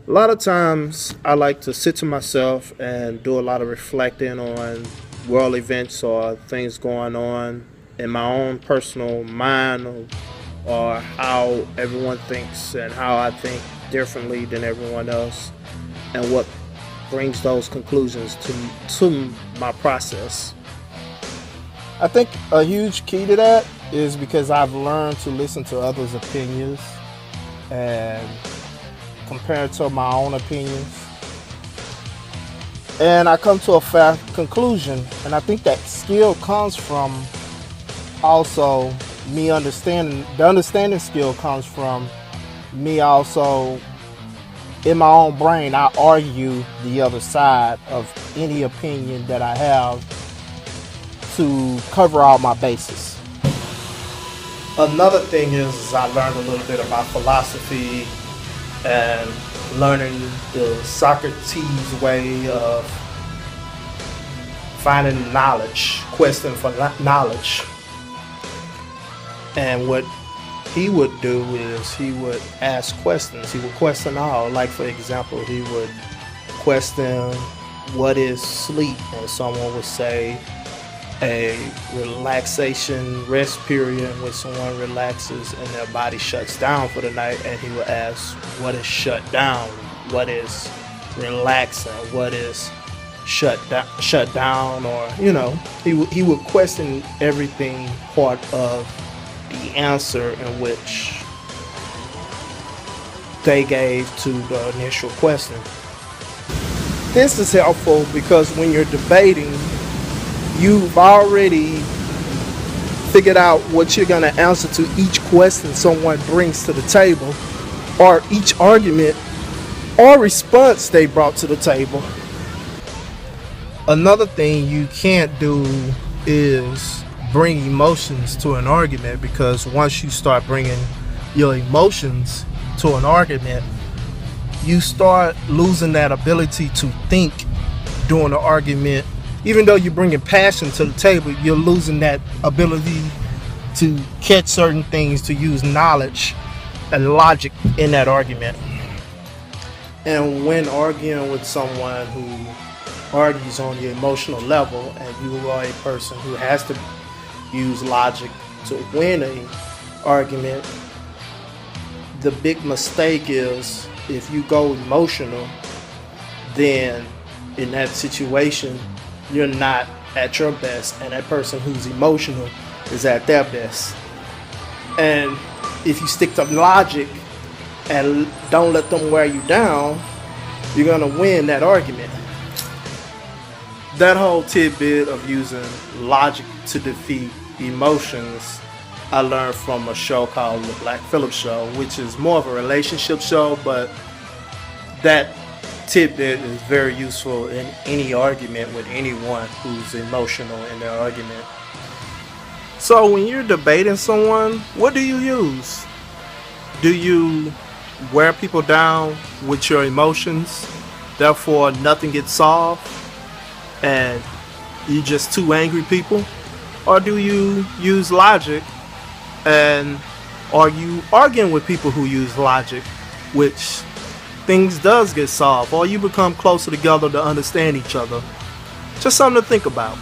A lot of times I like to sit to myself and do a lot of reflecting on world events or things going on in my own personal mind, or how everyone thinks and how I think differently than everyone else, and what brings those conclusions to my process. I think a huge key to that is because I've learned to listen to others' opinions and compare it to my own opinions. And I come to a fair conclusion. And I think that skill comes from also me understanding. The understanding skill comes from me also in my own brain. I argue the other side of any opinion that I have to cover all my bases. Another thing is I learned a little bit about philosophy and learning the Socrates way of finding knowledge, questing for knowledge. And what he would do is he would ask questions. He would question all. Like, for example, he would question, what is sleep? And someone would say a relaxation rest period in which someone relaxes and their body shuts down for the night. And he would ask, what is shut down? What is relaxing? What is shut down? Or, he would question everything part of the answer in which they gave to the initial question. This is helpful because when you're debating, you've already figured out what you're going to answer to each question someone brings to the table, or each argument or response they brought to the table. Another thing you can't do is bring emotions to an argument, because once you start bringing your emotions to an argument, you start losing that ability to think during the argument. Even though you're bringing passion to the table, you're losing that ability to catch certain things, to use knowledge and logic in that argument. And when arguing with someone who argues on the emotional level, and you are a person who has to use logic to win an argument, the big mistake is if you go emotional, then in that situation, you're not at your best, and that person who's emotional is at their best. And if you stick to logic and don't let them wear you down, you're gonna win that argument. That whole tidbit of using logic to defeat emotions, I learned from a show called The Black Phillip Show, which is more of a relationship show, but that tidbit is very useful in any argument with anyone who's emotional in their argument. So when you're debating someone, what do you use? Do you wear people down with your emotions, therefore nothing gets solved, and you're just two angry people? Or do you use logic, and are you arguing with people who use logic, which things does get solved, or you become closer together to understand each other? Just something to think about.